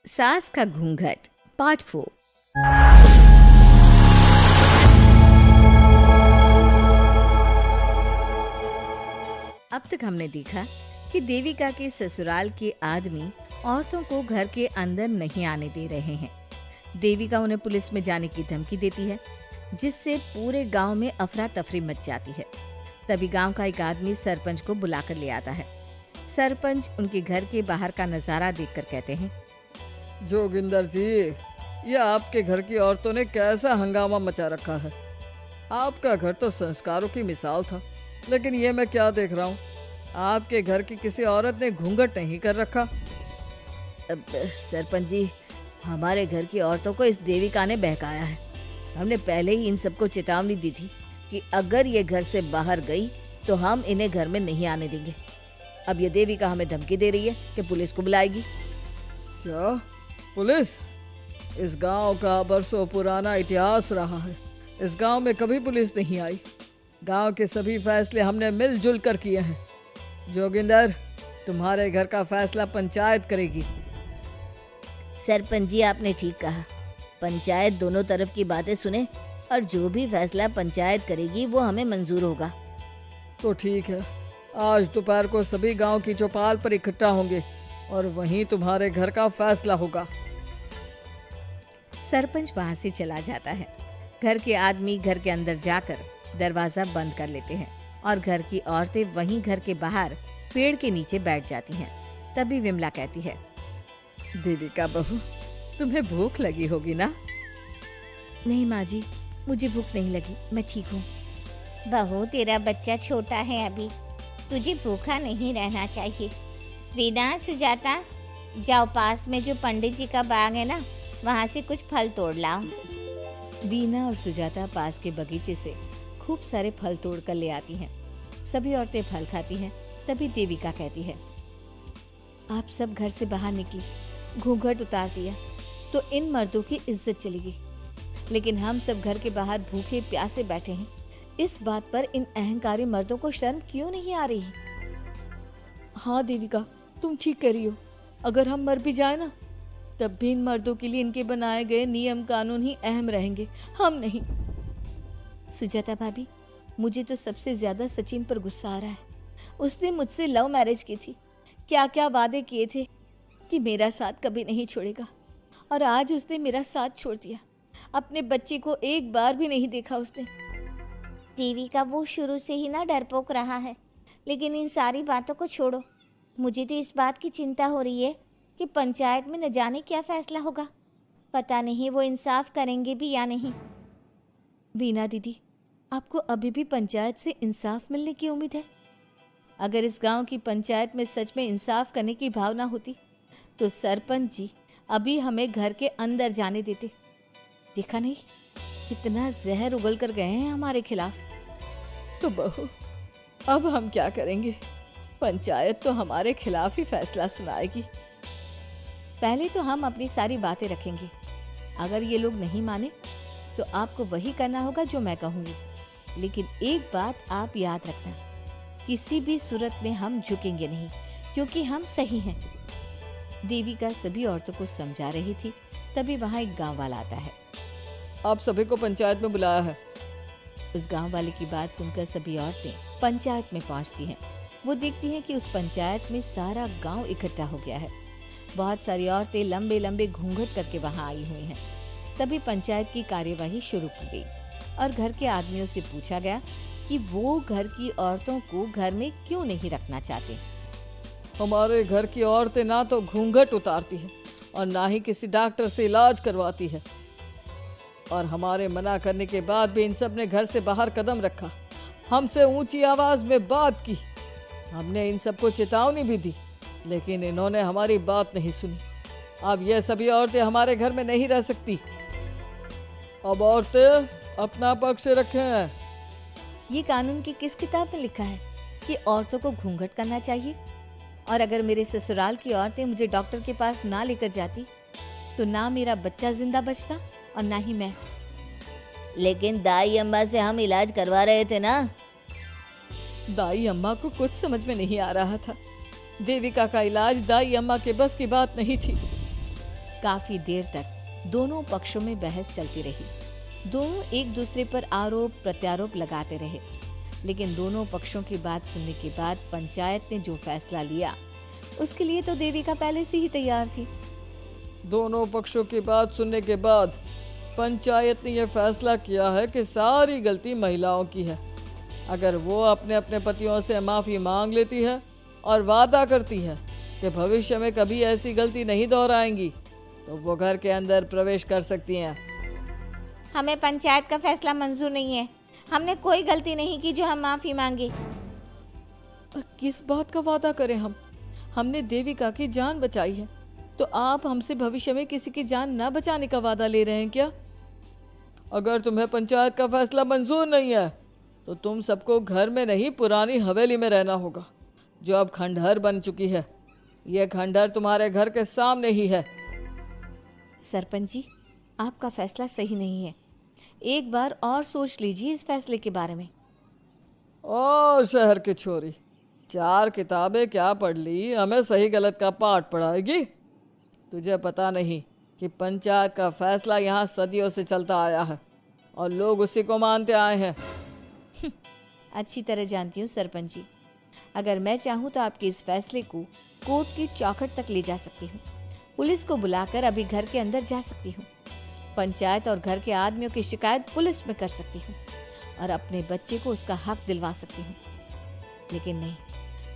सास का घूंघट पार्ट 4। अब तक हमने देखा कि देविका के ससुराल के आदमी औरतों को घर के अंदर नहीं आने दे रहे हैं। देविका उन्हें पुलिस में जाने की धमकी देती है, जिससे पूरे गांव में अफरा तफरी मच जाती है। तभी गांव का एक आदमी सरपंच को बुलाकर ले आता है। सरपंच उनके घर के बाहर का नजारा देखकर कहते हैं, जोगिंदर जी, ये आपके घर की औरतों ने कैसा हंगामा मचा रखा है। आपका घर तो संस्कारों की मिसाल था, लेकिन ये मैं क्या देख रहा हूँ, आपके घर की किसी औरत ने घूंघट नहीं कर रखा। अब सरपंच जी, हमारे घर की औरतों को इस देविका ने बहकाया है। हमने पहले ही इन सबको चेतावनी दी थी कि अगर ये घर से बाहर गई तो हम इन्हें घर में नहीं आने देंगे। अब ये देविका हमें धमकी दे रही है कि पुलिस को बुलाएगी। क्या पुलिस? इस गांव का बरसों पुराना इतिहास रहा है। इस गांव में कभी पुलिस नहीं आई। गांव के सभी फैसले हमने मिलजुल कर किए हैं। जोगिंदर, तुम्हारे घर का फैसला पंचायत करेगी। सरपंच जी, आपने ठीक कहा। पंचायत दोनों तरफ की बातें सुने और जो भी फैसला पंचायत करेगी वो हमें मंजूर होगा। तो ठीक है, आज दोपहर को सभी गांव की चौपाल पर इकट्ठा होंगे और वहीं तुम्हारे घर का फैसला होगा। सरपंच वहां से चला जाता है। घर के आदमी घर के अंदर जाकर दरवाजा बंद कर लेते हैं और घर की औरतें वहीं घर के बाहर पेड़ के नीचे बैठ जाती हैं। तभी विमला कहती है, देविका बहू, तुम्हें भूख लगी होगी ना? नहीं माँ जी, मुझे भूख नहीं लगी, मैं ठीक हूँ। बहू, तेरा बच्चा छोटा है अभी, तुझे भूखा नहीं रहना चाहिए। वीना, सुजाता, जाओ पास में जो पंडित जी का बाग है ना, वहाँ से कुछ फल तोड़ लाओ। वीना और सुजाता पास के बगीचे से खूब सारे फल तोड़ कर ले आती हैं। सभी औरतें फल खाती हैं। तभी देविका कहती है, आप सब घर से बाहर निकली, घूंघट उतार दिया तो इन मर्दों की इज्जत चली गई, लेकिन हम सब घर के बाहर भूखे प्यासे बैठे हैं। इस बात पर इन अहंकारी मर्दों को शर्म क्यों नहीं आ रही? हाँ देविका, तुम ठीक कह रही हो। अगर हम मर भी जाए ना, तब भी इन मर्दों के लिए इनके बनाए गए नियम कानून ही अहम रहेंगे, हम नहीं। सुजाता भाभी, मुझे तो सबसे ज्यादा सचिन पर गुस्सा आ रहा है। उसने मुझसे लव मैरिज की थी, क्या क्या वादे किए थे कि मेरा साथ कभी नहीं छोड़ेगा, और आज उसने मेरा साथ छोड़ दिया। अपने बच्चे को एक बार भी नहीं देखा उसने। देविका, वो शुरू से ही ना डरपोक रहा है, लेकिन इन सारी बातों को छोड़ो। मुझे तो इस बात की चिंता हो रही है कि पंचायत में न जाने क्या फैसला होगा। पता नहीं वो इंसाफ करेंगे भी या नहीं। वीना दीदी, आपको अभी भी पंचायत से इंसाफ मिलने की उम्मीद है? अगर इस गांव की पंचायत में सच में इंसाफ करने की भावना होती तो सरपंच जी अभी हमें घर के अंदर जाने देते। देखा नहीं कितना जहर उगल कर गए हैं हमारे खिलाफ। तो बहू, अब हम क्या करेंगे? पंचायत तो हमारे खिलाफ ही फैसला सुनाएगी। पहले तो हम अपनी सारी बातें रखेंगे। अगर ये लोग नहीं माने तो आपको वही करना होगा जो मैं कहूँगी। लेकिन एक बात आप याद रखना, किसी भी सूरत में हम झुकेंगे नहीं, क्योंकि हम सही हैं। देविका सभी औरतों को समझा रही थी। तभी वहाँ एक गांव वाला आता है। आप सभी को पंचायत में बुलाया है। उस गांव वाले की बात सुनकर सभी औरतें पंचायत में पहुंचती हैं। वो देखती हैं कि उस पंचायत में सारा गांव इकट्ठा हो गया है। बहुत सारी औरतें लंबे लंबे घूंघट करके वहां आई हुई हैं। तभी पंचायत की कार्यवाही शुरू की गई और घर के आदमियों से पूछा गया कि वो घर की औरतों को घर में क्यों नहीं रखना चाहते। हमारे घर की औरतें ना तो घूंघट उतारती है और ना ही किसी डॉक्टर से इलाज करवाती है, और हमारे मना करने के बाद भी इन सब ने घर से बाहर कदम रखा, हमसे ऊंची आवाज में बात की। हमने इन सबको चेतावनी भी दी, लेकिन इन्होंने हमारी बात नहीं सुनी। अब ये सभी औरतें हमारे घर में नहीं रह सकती। अब औरतें अपना पक्ष रखें। ये कानून की किस किताब में लिखा है कि औरतों को घूंघट करना चाहिए? और अगर मेरे ससुराल की औरतें मुझे डॉक्टर के पास ना लेकर जाती तो ना मेरा बच्चा जिंदा बचता और ना ही मैं। लेकिन दाई अम्मा से हम इलाज करवा रहे थे ना। दाई अम्मा को कुछ समझ में नहीं आ रहा था। देविका का इलाज दाई अम्मा के बस की बात नहीं थी। काफी देर तक दोनों पक्षों में बहस चलती रही। दोनों एक दूसरे पर आरोप प्रत्यारोप लगाते रहे, लेकिन दोनों पक्षों की बात सुनने के बाद पंचायत ने जो फैसला लिया उसके लिए तो देविका पहले से ही तैयार थी। दोनों पक्षों की बात सुनने के बाद पंचायत ने यह फैसला किया है कि सारी गलती महिलाओं की है। अगर वो अपने अपने पतियों से माफ़ी मांग लेती है और वादा करती है कि भविष्य में कभी ऐसी गलती नहीं दोहराएंगी, तो वो घर के अंदर प्रवेश कर सकती हैं। हमें पंचायत का फैसला मंजूर नहीं है। हमने कोई गलती नहीं की जो हम माफ़ी मांगे। और किस बात का वादा करें हम? हमने देविका की जान बचाई है, तो आप हमसे भविष्य में किसी की जान न बचाने का वादा ले रहे हैं क्या? अगर तुम्हें पंचायत का फैसला मंजूर नहीं है तो तुम सबको घर में नहीं पुरानी हवेली में रहना होगा, जो अब खंडहर बन चुकी है। यह खंडहर तुम्हारे घर के सामने ही है। सरपंच जी, आपका फैसला सही नहीं है। एक बार और सोच लीजिए इस फैसले के बारे में। ओ शहर की छोरी, 4 किताबें क्या पढ़ ली, हमें सही गलत का पाठ पढ़ाएगी? तुझे पता नहीं कि पंचायत का फैसला यहाँ सदियों से चलता आया है और लोग उसी को मानते आए हैं। अच्छी तरह जानती हूँ सरपंच जी। अगर मैं चाहूँ तो आपके इस फैसले को कोर्ट की चौखट तक ले जा सकती हूँ। पुलिस को बुलाकर अभी घर के अंदर जा सकती हूँ। पंचायत और घर के आदमियों की शिकायत पुलिस में कर सकती हूँ और अपने बच्चे को उसका हक दिलवा सकती हूँ। लेकिन नहीं,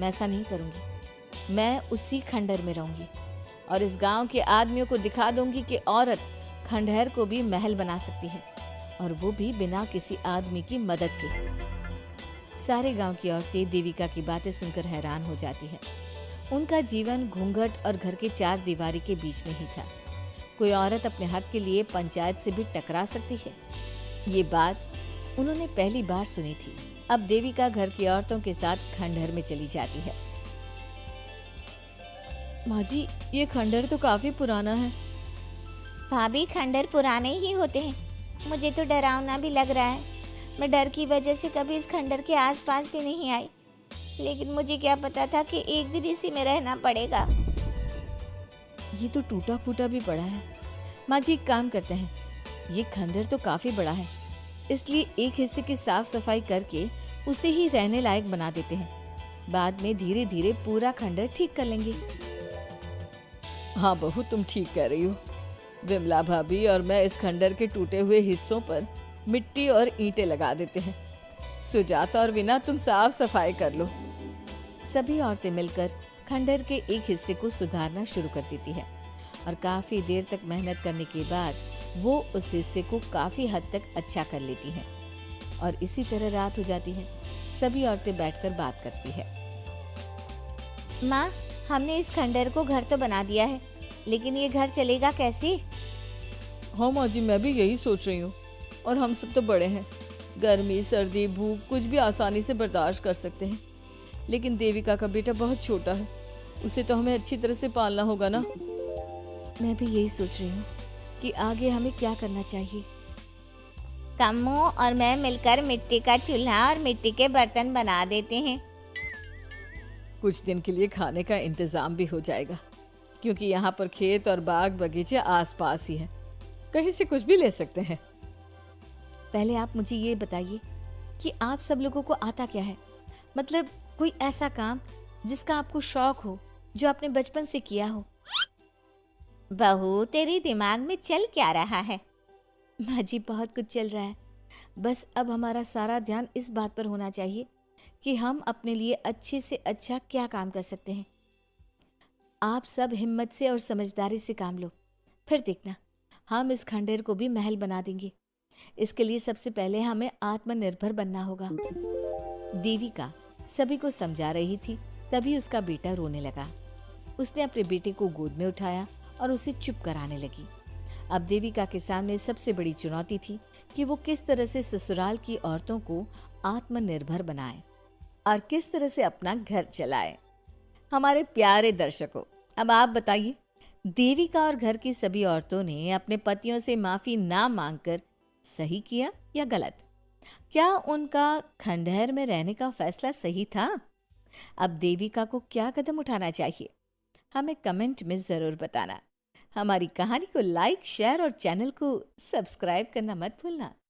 मैं ऐसा नहीं करूँगी। मैं उसी खंडहर में रहूँगी और इस गांव के आदमियों को दिखा दूंगी कि औरत खंडहर को भी महल बना सकती है, और वो भी बिना किसी आदमी की मदद के। सारे गांव की औरतें देविका की बातें सुनकर हैरान हो जाती हैं। उनका जीवन घूंघट और घर के 4 दीवारी के बीच में ही था। कोई औरत अपने हक के लिए पंचायत से भी टकरा सकती है, ये बात उन्होंने पहली बार सुनी थी। अब देविका घर की औरतों के साथ खंडहर में चली जाती है। माँ जी, ये खंडहर तो काफी पुराना है। भाभी, खंडहर पुराने ही होते हैं। मुझे तो डरावना भी लग रहा है। मैं डर की वजह से कभी इस खंडहर के आसपास भी नहीं आई, लेकिन मुझे क्या पता था कि एक दिन इसी में रहना पड़ेगा। ये तो टूटा फूटा भी पड़ा है। माँ जी, एक काम करते हैं, ये खंडहर तो काफी बड़ा है, इसलिए एक हिस्से की साफ सफाई करके उसे ही रहने लायक बना देते हैं। बाद में धीरे धीरे पूरा खंडहर ठीक कर लेंगे। हाँ बहू, तुम ठीक कह रही हो। विमला भाभी और मैं इस खंडहर के टूटे हुए हिस्सों पर मिट्टी और ईंटें लगा देते हैं। सुजाता और वीना, तुम साफ सफाई कर लो। सभी औरतें मिलकर खंडहर के एक हिस्से को सुधारना शुरू कर देती है और काफी देर तक मेहनत करने के बाद वो उस हिस्से को काफी हद तक अच्छा कर लेती हैं। और इसी तरह रात हो जाती है। सभी औरतें बैठकर बात करती है। माँ, हमने इस खंडहर को घर तो बना दिया है, लेकिन ये घर चलेगा कैसे? हाँ माँ जी, मैं भी यही सोच रही हूँ। और हम सब तो बड़े हैं, गर्मी सर्दी भूख कुछ भी आसानी से बर्दाश्त कर सकते हैं, लेकिन देविका का बेटा बहुत छोटा है, उसे तो हमें अच्छी तरह से पालना होगा ना। मैं भी यही सोच रही हूँ कि आगे हमें क्या करना चाहिए। कम्मू और मैं मिलकर मिट्टी का चूल्हा और मिट्टी के बर्तन बना देते हैं। कुछ दिन के लिए खाने का इंतजाम भी हो जाएगा, क्योंकि यहाँ पर खेत और बाग बगीचे आसपास ही हैं, कहीं से कुछ भी ले सकते हैं। पहले आप मुझे ये बताइए कि आप सब लोगों को आता क्या है? मतलब कोई ऐसा काम जिसका आपको शौक हो, जो आपने बचपन से किया हो। बहू, तेरे दिमाग में चल क्या रहा है? माँ जी, बहुत कुछ चल रहा है। बस अब हमारा सारा ध्यान इस बात पर होना चाहिए कि हम अपने लिए अच्छे से अच्छा क्या काम कर सकते हैं। आप सब हिम्मत से और समझदारी से काम लो, फिर देखना हम इस खंडहर को भी महल बना देंगे। इसके लिए सबसे पहले हमें आत्मनिर्भर बनना होगा। देविका सभी को समझा रही थी, तभी उसका बेटा रोने लगा। उसने अपने बेटे को गोद में उठाया और उसे चुप कराने लगी। अब देविका के सामने सबसे बड़ी चुनौती थी कि वो किस तरह से ससुराल की औरतों को आत्मनिर्भर बनाए और किस तरह से अपना घर चलाए। हमारे प्यारे दर्शकों, अब आप बताइए, देविका और घर की सभी औरतों ने अपने पतियों से माफी ना मांगकर सही किया या गलत? क्या उनका खंडहर में रहने का फैसला सही था? अब देविका को क्या कदम उठाना चाहिए, हमें कमेंट में जरूर बताना। हमारी कहानी को लाइक, शेयर और चैनल को सब्सक्राइब करना मत भूलना।